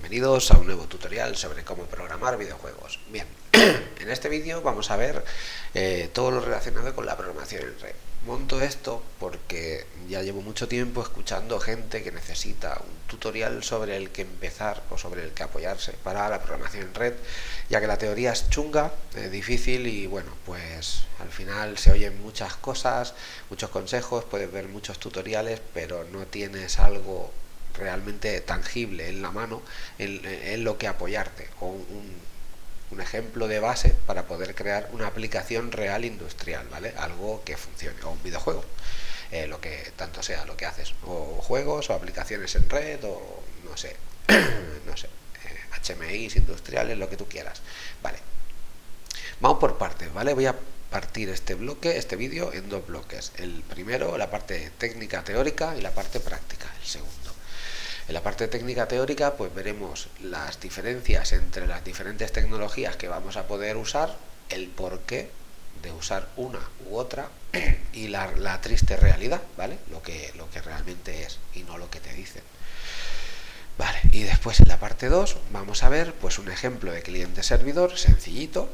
bienvenidos a un nuevo tutorial sobre cómo programar videojuegos. Bien, en este vídeo vamos a ver todo lo relacionado con la programación en red. Monto esto porque ya llevo mucho tiempo escuchando gente que necesita un tutorial sobre el que empezar o sobre el que apoyarse para la programación en red, ya que la teoría es chunga, difícil y bueno, pues al final se oyen muchas cosas, muchos consejos, puedes ver muchos tutoriales, pero no tienes algo realmente tangible en la mano en lo que apoyarte o un ejemplo de base para poder crear una aplicación real industrial, ¿vale? Algo que funcione, o un videojuego, lo que tanto sea lo que haces, o juegos o aplicaciones en red o no sé, no sé, HMIs industriales, lo que tú quieras, ¿vale? Vamos por partes, ¿vale? Voy a partir este vídeo en dos bloques. El primero, la parte técnica teórica y la parte práctica, el segundo. En la parte técnica teórica pues veremos las diferencias entre las diferentes tecnologías que vamos a poder usar, el porqué de usar una u otra y la triste realidad, ¿vale? Lo que realmente es y no lo que te dicen. Vale, y después en la parte 2 vamos a ver pues un ejemplo de cliente-servidor sencillito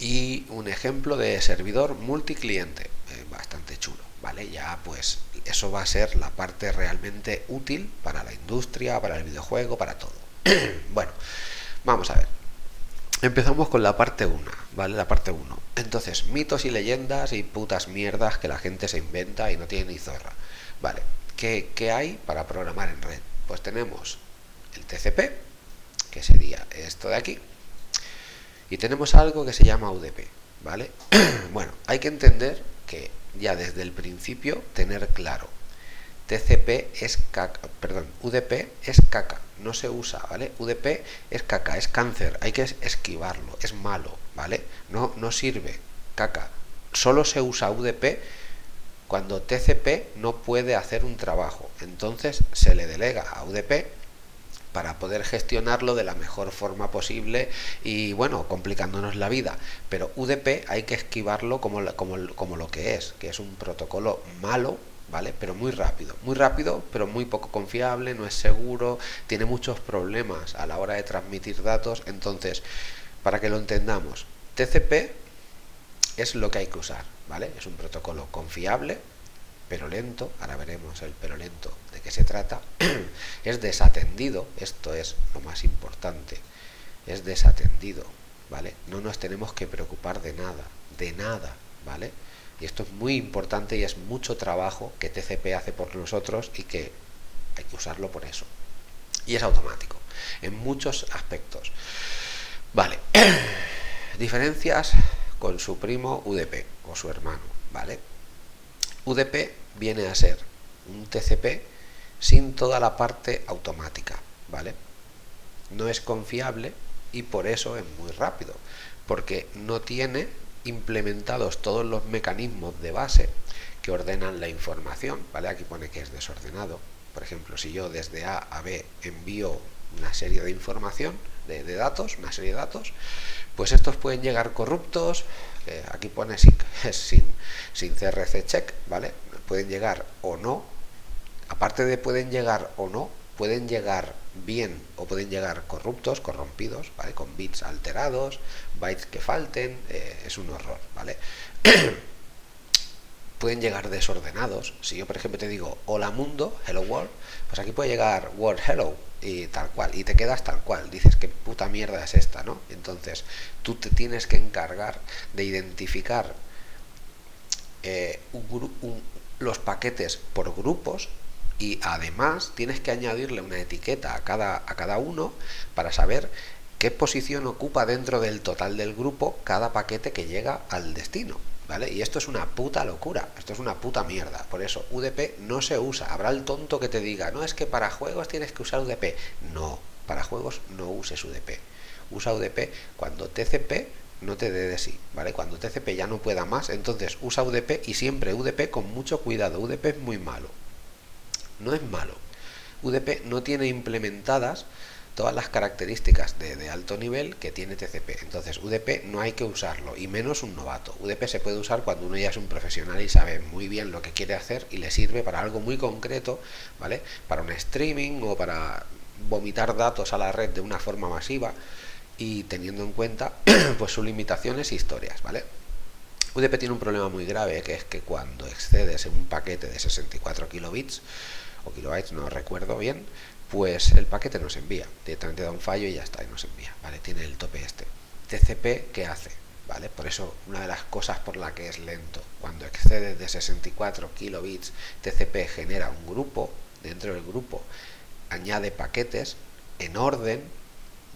y un ejemplo de servidor multicliente, bastante chulo, ¿vale? Ya pues eso va a ser la parte realmente útil para la industria, para el videojuego, para todo. Bueno, vamos a ver. Empezamos con la parte 1, ¿vale? La parte 1. Entonces, mitos y leyendas y putas mierdas que la gente se inventa y no tiene ni zorra. Vale, ¿qué hay para programar en red? Pues tenemos el TCP, que sería esto de aquí, y tenemos algo que se llama UDP, ¿vale? Bueno, hay que entender que ya desde el principio tener claro, TCP es caca, perdón, UDP es caca, no se usa, ¿vale? UDP es caca, es cáncer, hay que esquivarlo, es malo, ¿vale? No sirve, caca. Solo se usa UDP cuando TCP no puede hacer un trabajo, entonces se le delega a UDP para poder gestionarlo de la mejor forma posible y bueno, complicándonos la vida, pero UDP hay que esquivarlo como lo que es un protocolo malo, ¿vale? Pero muy rápido, pero muy poco confiable, no es seguro, tiene muchos problemas a la hora de transmitir datos. Entonces, para que lo entendamos, TCP es lo que hay que usar, ¿vale? Es un protocolo confiable, pero lento, ahora veremos el pero lento de qué se trata, es desatendido, esto es lo más importante, es desatendido, ¿vale? No nos tenemos que preocupar de nada, ¿vale? Y esto es muy importante y es mucho trabajo que TCP hace por nosotros y que hay que usarlo por eso. Y es automático, en muchos aspectos. Vale, diferencias con su primo UDP o su hermano, ¿vale? UDP viene a ser un TCP sin toda la parte automática, ¿vale? No es confiable y por eso es muy rápido, porque no tiene implementados todos los mecanismos de base que ordenan la información, ¿vale? Aquí pone que es desordenado. Por ejemplo, si yo desde A a B envío una serie de información, de datos, una serie de datos, pues estos pueden llegar corruptos, aquí pone sin CRC check, ¿vale? Pueden llegar o no, aparte de pueden llegar o no, pueden llegar bien o pueden llegar corruptos, corrompidos, ¿vale? Con bits alterados, bytes que falten, es un horror, ¿vale? Pueden llegar desordenados. Si yo por ejemplo te digo hola mundo, hello world, pues aquí puede llegar world hello y tal cual, y te quedas tal cual, dices qué puta mierda es esta, ¿no? Entonces tú te tienes que encargar de identificar los paquetes por grupos y además tienes que añadirle una etiqueta a cada uno para saber qué posición ocupa dentro del total del grupo cada paquete que llega al destino, ¿vale? Y esto es una puta locura, esto es una puta mierda. Por eso UDP no se usa. Habrá el tonto que te diga, no, es que para juegos tienes que usar UDP. No, para juegos no uses UDP. Usa UDP cuando TCP no te dé de sí, ¿vale? Cuando TCP ya no pueda más, entonces usa UDP y siempre UDP con mucho cuidado. UDP es muy malo. No es malo. UDP no tiene implementadas todas las características de alto nivel que tiene TCP. Entonces UDP no hay que usarlo, y menos un novato. UDP se puede usar cuando uno ya es un profesional y sabe muy bien lo que quiere hacer y le sirve para algo muy concreto, ¿vale? Para un streaming o para vomitar datos a la red de una forma masiva y teniendo en cuenta pues sus limitaciones e historias, ¿vale? UDP tiene un problema muy grave, que es que cuando excedes en un paquete de 64 kilobits o kilobytes, no recuerdo bien, pues el paquete no se envía, directamente da un fallo y ya está, y no se envía, ¿vale? Tiene el tope este. TCP, ¿qué hace? ¿Vale? Por eso una de las cosas por la que es lento, cuando excedes de 64 kilobits, TCP genera un grupo, dentro del grupo añade paquetes en orden,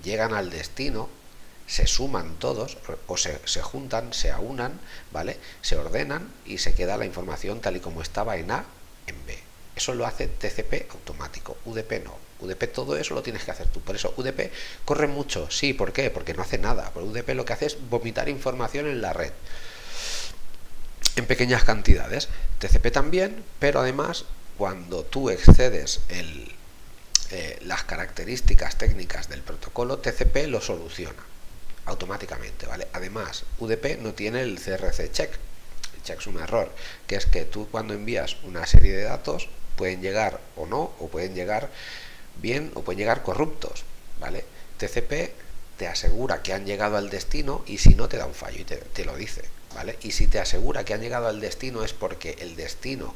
llegan al destino, se suman todos o se juntan, se aunan, ¿vale? Se ordenan y se queda la información tal y como estaba en A en B. Eso lo hace TCP automático, UDP no. UDP todo eso lo tienes que hacer tú. Por eso UDP corre mucho. Sí, ¿por qué? Porque no hace nada. Por UDP lo que hace es vomitar información en la red en pequeñas cantidades. TCP también, pero además cuando tú excedes las características técnicas del protocolo, TCP lo soluciona automáticamente, ¿vale? Además, UDP no tiene el CRC check. El check es un error, que es que tú cuando envías una serie de datos pueden llegar o no, o pueden llegar bien o pueden llegar corruptos, ¿vale? TCP te asegura que han llegado al destino y si no te da un fallo y te lo dice, ¿vale? Y si te asegura que han llegado al destino es porque el destino,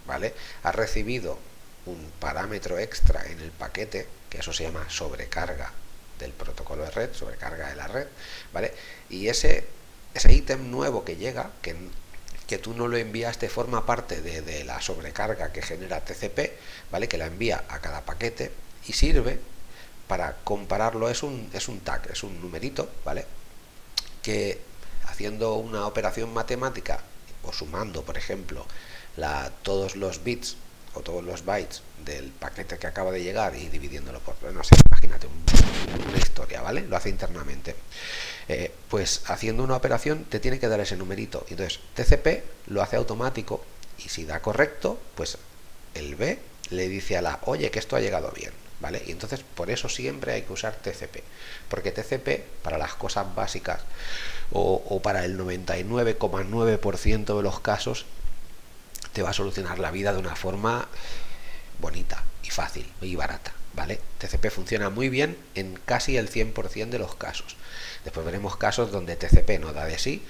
¿vale?, ha recibido un parámetro extra en el paquete, que eso se llama sobrecarga del protocolo de red, sobrecarga de la red, ¿vale? Y ese ítem nuevo que llega, que tú no lo enviaste, forma parte de la sobrecarga que genera TCP, ¿vale? Que la envía a cada paquete y sirve para compararlo. Es un tag, es un numerito, ¿vale? Que haciendo una operación matemática o sumando, por ejemplo, todos los bits o todos los bytes del paquete que acaba de llegar y dividiéndolo por, no sé, imagínate una historia, ¿vale? Lo hace internamente. Pues haciendo una operación te tiene que dar ese numerito. Entonces TCP lo hace automático y si da correcto, pues el B le dice a la, oye, que esto ha llegado bien, ¿vale? Y entonces por eso siempre hay que usar TCP, porque TCP para las cosas básicas o para el 99,9% de los casos te va a solucionar la vida de una forma bonita y fácil y barata, ¿vale? TCP funciona muy bien en casi el 100% de los casos. Después veremos casos donde TCP no da de sí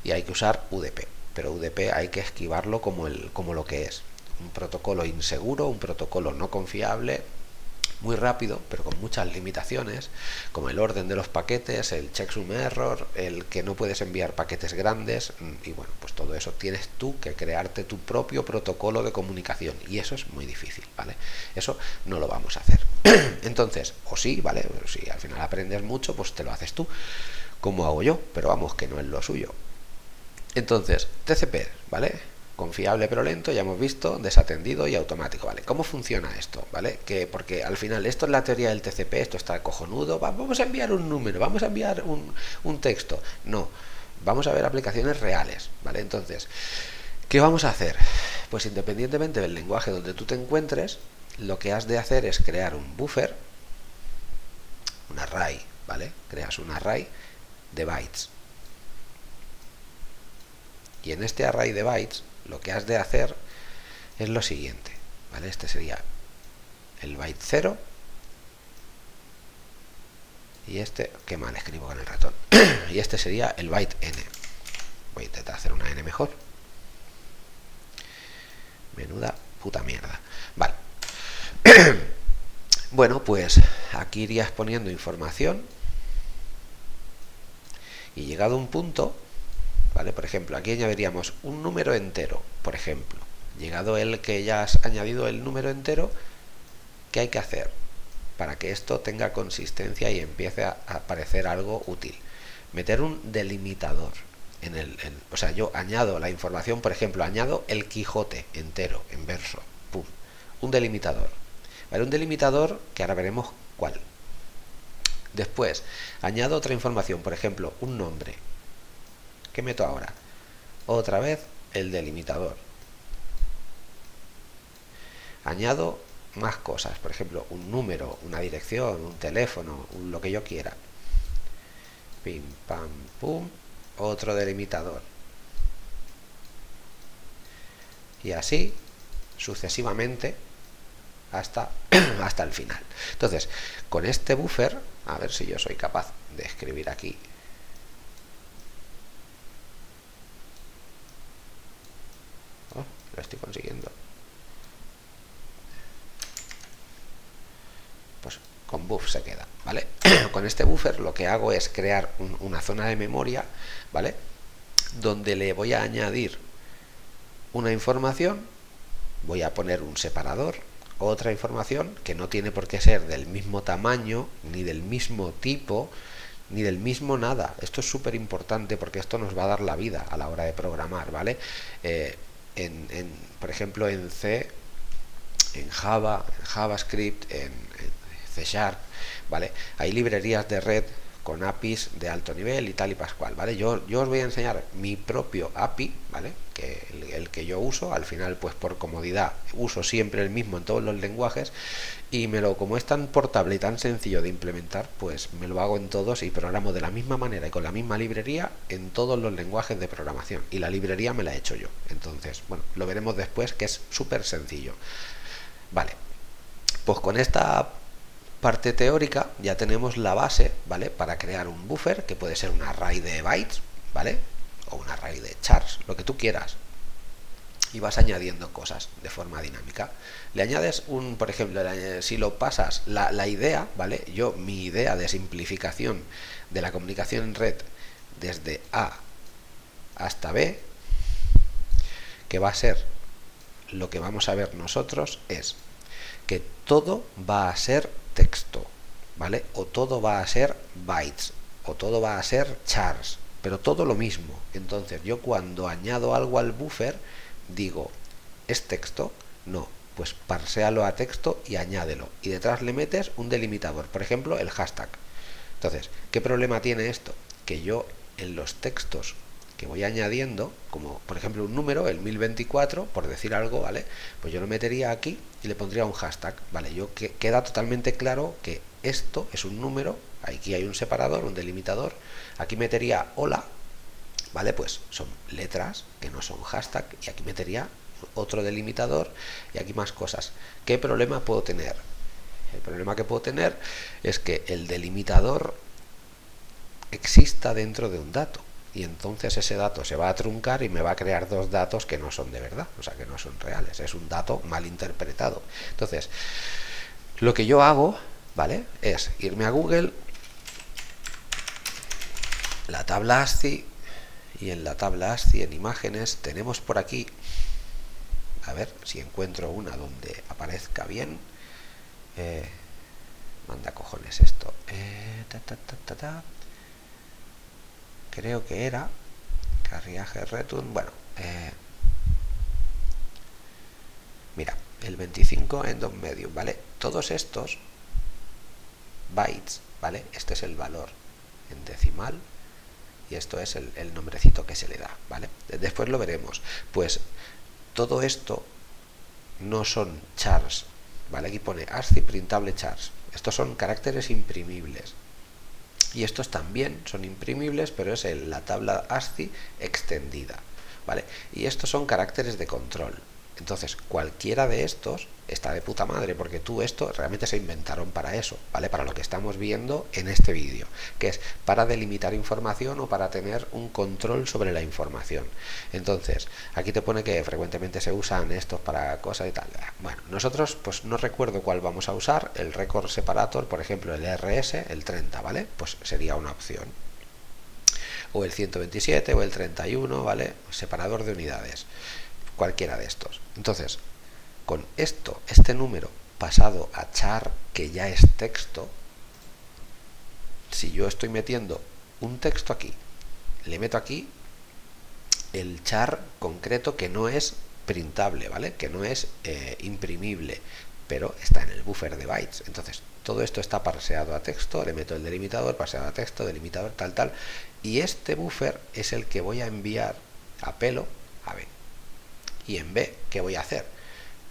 y hay que usar UDP, pero UDP hay que esquivarlo como lo que es, un protocolo inseguro, un protocolo no confiable, muy rápido, pero con muchas limitaciones, como el orden de los paquetes, el checksum error, el que no puedes enviar paquetes grandes, y bueno, pues todo eso tienes tú que crearte tu propio protocolo de comunicación, y eso es muy difícil, ¿vale? Eso no lo vamos a hacer. Entonces, o sí, ¿vale? Si al final aprendes mucho, pues te lo haces tú, como hago yo, pero vamos, que no es lo suyo. Entonces, TCP, ¿vale? Confiable pero lento, ya hemos visto, desatendido y automático, ¿vale? ¿Cómo funciona esto? ¿Vale? Porque al final esto es la teoría del TCP, esto está cojonudo, vamos a enviar un número, vamos a enviar un texto. No, vamos a ver aplicaciones reales, ¿vale? Entonces, ¿qué vamos a hacer? Pues independientemente del lenguaje donde tú te encuentres, lo que has de hacer es crear un buffer, un array, ¿vale? Creas un array de bytes. Y en este array de bytes lo que has de hacer es lo siguiente, ¿vale? Este sería el byte 0 y este, qué mal escribo con el ratón, y este sería el byte n. Voy a intentar hacer una n mejor. Menuda puta mierda. Vale. Bueno, pues aquí irías poniendo información y llegado a un punto, ¿vale? Por ejemplo, aquí añadiríamos un número entero, por ejemplo. Llegado el que ya has añadido el número entero, ¿qué hay que hacer para que esto tenga consistencia y empiece a aparecer algo útil? Meter un delimitador o sea, yo añado la información, por ejemplo, añado el Quijote entero, en verso, pum, un delimitador, ¿vale? Un delimitador que ahora veremos cuál. Después, añado otra información, por ejemplo, un nombre. ¿Qué meto ahora? Otra vez el delimitador. Añado más cosas, por ejemplo, un número, una dirección, un teléfono, lo que yo quiera. Pim, pam, pum, otro delimitador. Y así, sucesivamente, hasta, hasta el final. Entonces, con este buffer, a ver si yo soy capaz de escribir aquí. Oh, lo estoy consiguiendo. Pues con buff se queda, ¿vale? Con este buffer lo que hago es crear una zona de memoria, ¿vale? Donde le voy a añadir una información, voy a poner un separador, otra información que no tiene por qué ser del mismo tamaño, ni del mismo tipo, ni del mismo nada. Esto es súper importante porque esto nos va a dar la vida a la hora de programar, ¿vale? Por ejemplo, en C, en Java, en JavaScript, en C Sharp, ¿vale? Hay librerías de red con APIs de alto nivel y tal y pascual, ¿vale? Yo os voy a enseñar mi propio API, ¿vale? Que el que yo uso, al final, pues por comodidad, uso siempre el mismo en todos los lenguajes y como es tan portable y tan sencillo de implementar, pues me lo hago en todos y programo de la misma manera y con la misma librería en todos los lenguajes de programación. Y la librería me la he hecho yo. Entonces, bueno, lo veremos después, que es súper sencillo. Vale, pues con esta parte teórica ya tenemos la base, ¿vale? Para crear un buffer, que puede ser un array de bytes, ¿vale? O un array de chars, lo que tú quieras. Y vas añadiendo cosas de forma dinámica. Le añades por ejemplo, si lo pasas, la idea, ¿vale? Mi idea de simplificación de la comunicación en red desde A hasta B, que va a ser lo que vamos a ver nosotros, es que todo va a ser texto, ¿vale? O todo va a ser bytes, o todo va a ser chars, pero todo lo mismo. Entonces yo cuando añado algo al buffer, digo, ¿es texto? No, pues parséalo a texto y añádelo. Y detrás le metes un delimitador, por ejemplo, el hashtag. Entonces, ¿qué problema tiene esto? Que yo en los textos que voy añadiendo, como por ejemplo un número, el 1024, por decir algo, ¿vale? Pues yo lo metería aquí y le pondría un hashtag, ¿vale? Queda totalmente claro que esto es un número, aquí hay un separador, un delimitador, aquí metería hola, ¿vale? Pues son letras que no son hashtag y aquí metería otro delimitador y aquí más cosas. ¿Qué problema puedo tener? El problema que puedo tener es que el delimitador exista dentro de un dato y entonces ese dato se va a truncar y me va a crear dos datos que no son de verdad, o sea, que no son reales, es un dato mal interpretado. Entonces, lo que yo hago, ¿vale? Es irme a Google, la tabla ASCII, y en la tabla ASCII, en imágenes, tenemos por aquí, a ver si encuentro una donde aparezca bien. Manda cojones esto. Creo que era carriaje return. Bueno, mira, el 25 en dos medios, ¿vale? Todos estos bytes, ¿vale? Este es el valor en decimal y esto es el nombrecito que se le da, ¿vale? Después lo veremos. Pues todo esto no son chars, ¿vale? Aquí pone ASCII printable chars. Estos son caracteres imprimibles. Y estos también son imprimibles, pero es la tabla ASCII extendida, ¿vale? Y estos son caracteres de control. Entonces, cualquiera de estos está de puta madre, porque esto realmente se inventaron para eso, ¿vale? Para lo que estamos viendo en este vídeo, que es para delimitar información o para tener un control sobre la información. Entonces, aquí te pone que frecuentemente se usan estos para cosas y tal. Bueno, nosotros, pues no recuerdo cuál vamos a usar, el record separator, por ejemplo, el RS, el 30, ¿vale? Pues sería una opción. O el 127 o el 31, ¿vale? Separador de unidades. Cualquiera de estos. Entonces, con este número pasado a char, que ya es texto, si yo estoy metiendo un texto aquí, le meto aquí el char concreto que no es printable, ¿vale? Que no es imprimible, pero está en el buffer de bytes. Entonces, todo esto está parseado a texto, le meto el delimitador, parseado a texto, delimitador, tal, y este buffer es el que voy a enviar a pelo a B. Y en B, ¿qué voy a hacer?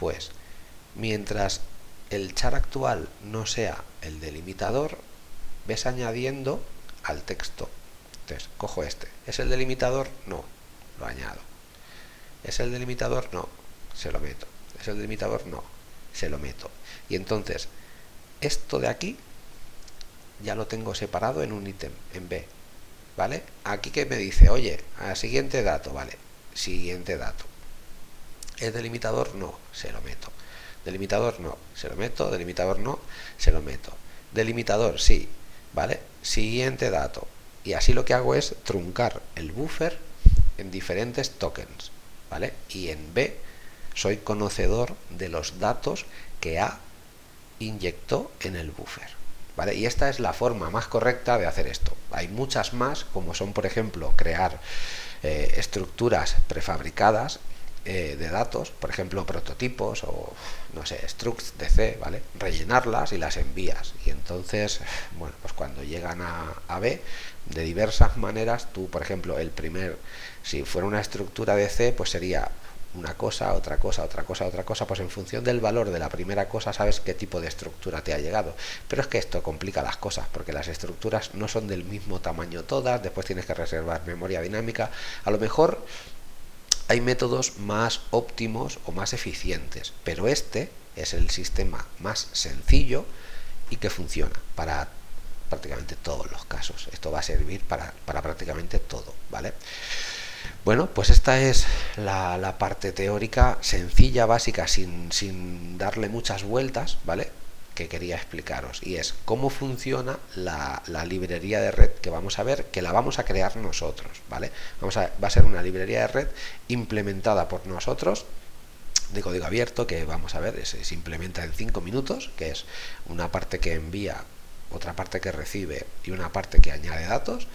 Pues mientras el char actual no sea el delimitador, ves añadiendo al texto. Entonces, cojo este. ¿Es el delimitador? No, lo añado. ¿Es el delimitador? No, se lo meto. ¿Es el delimitador? No, se lo meto. Y entonces, esto de aquí ya lo tengo separado en un ítem, en B, ¿vale? Aquí que me dice, oye, a siguiente dato, ¿vale? Siguiente dato. ¿Es delimitador? No, se lo meto. Delimitador no, se lo meto. Delimitador no, se lo meto. Delimitador sí, ¿vale? Siguiente dato. Y así lo que hago es truncar el buffer en diferentes tokens, ¿vale? Y en B soy conocedor de los datos que A inyectó en el buffer, ¿vale? Y esta es la forma más correcta de hacer esto. Hay muchas más, como son, por ejemplo, crear estructuras prefabricadas de datos, por ejemplo, prototipos o, no sé, structs de C, ¿vale? Rellenarlas y las envías. Y entonces, bueno, pues cuando llegan a B, de diversas maneras, tú, por ejemplo, si fuera una estructura de C, pues sería una cosa, otra cosa, otra cosa, otra cosa, pues en función del valor de la primera cosa sabes qué tipo de estructura te ha llegado. Pero es que esto complica las cosas, porque las estructuras no son del mismo tamaño todas, después tienes que reservar memoria dinámica. A lo mejor hay métodos más óptimos o más eficientes, pero este es el sistema más sencillo y que funciona para prácticamente todos los casos. Esto va a servir para prácticamente todo, ¿vale? Bueno, pues esta es la parte teórica sencilla, básica, sin darle muchas vueltas, ¿vale? Que quería explicaros, y es cómo funciona la librería de red que vamos a ver, que la vamos a crear nosotros, ¿vale? Va a ser una librería de red implementada por nosotros, de código abierto, que vamos a ver, se implementa en 5 minutos, que es una parte que envía, otra parte que recibe y una parte que añade datos.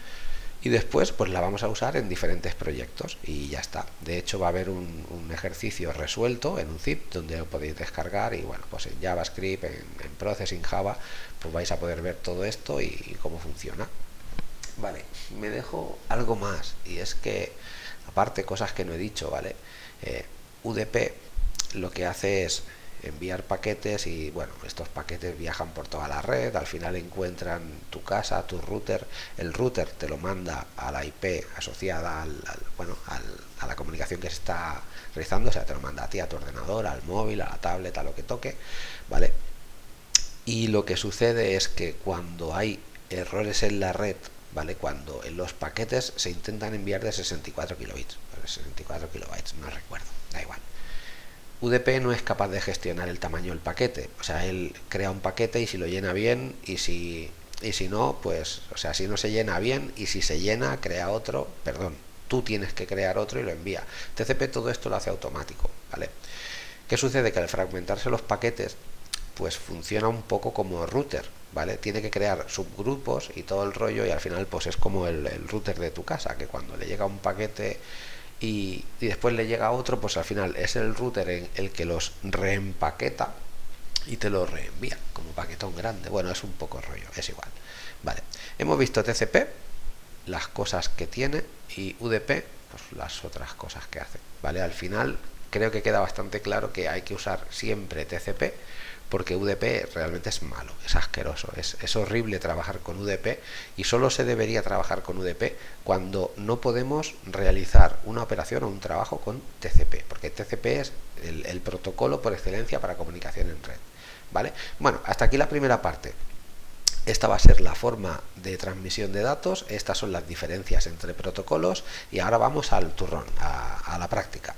Y después pues la vamos a usar en diferentes proyectos y ya está. De hecho va a haber un ejercicio resuelto en un zip donde lo podéis descargar, y bueno, pues en JavaScript, en Processing, Java, pues vais a poder ver todo esto y cómo funciona. Vale, me dejo algo más, y es que, aparte, cosas que no he dicho, ¿vale? UDP lo que hace es enviar paquetes, y bueno, estos paquetes viajan por toda la red, al final encuentran tu casa, tu router, el router te lo manda a la IP asociada a la comunicación que se está realizando, o sea, te lo manda a ti, a tu ordenador, al móvil, a la tablet, a lo que toque, ¿vale? Y lo que sucede es que cuando hay errores en la red, ¿vale? Cuando en los paquetes se intentan enviar de 64 kilobits, 64 kilobytes, no recuerdo, da igual. UDP no es capaz de gestionar el tamaño del paquete, o sea, él crea un paquete y si lo llena bien, y si no, pues, o sea, si no se llena bien, y si se llena, crea otro, perdón, tú tienes que crear otro y lo envía. TCP todo esto lo hace automático, ¿vale? ¿Qué sucede? Que al fragmentarse los paquetes, pues funciona un poco como router, ¿vale? Tiene que crear subgrupos y todo el rollo, y al final pues es como el router de tu casa, que cuando le llega un paquete y después le llega otro, pues al final es el router el que los reempaqueta y te lo reenvía como paquetón grande. Bueno, es un poco rollo, es igual. Vale, hemos visto TCP, las cosas que tiene, y UDP, pues las otras cosas que hace, ¿vale? Al final creo que queda bastante claro que hay que usar siempre TCP, porque UDP realmente es malo, es asqueroso, es horrible trabajar con UDP, y solo se debería trabajar con UDP cuando no podemos realizar una operación o un trabajo con TCP, porque TCP es el protocolo por excelencia para comunicación en red, ¿vale? Bueno, hasta aquí la primera parte. Esta va a ser la forma de transmisión de datos, estas son las diferencias entre protocolos, y ahora vamos al turrón, a la práctica.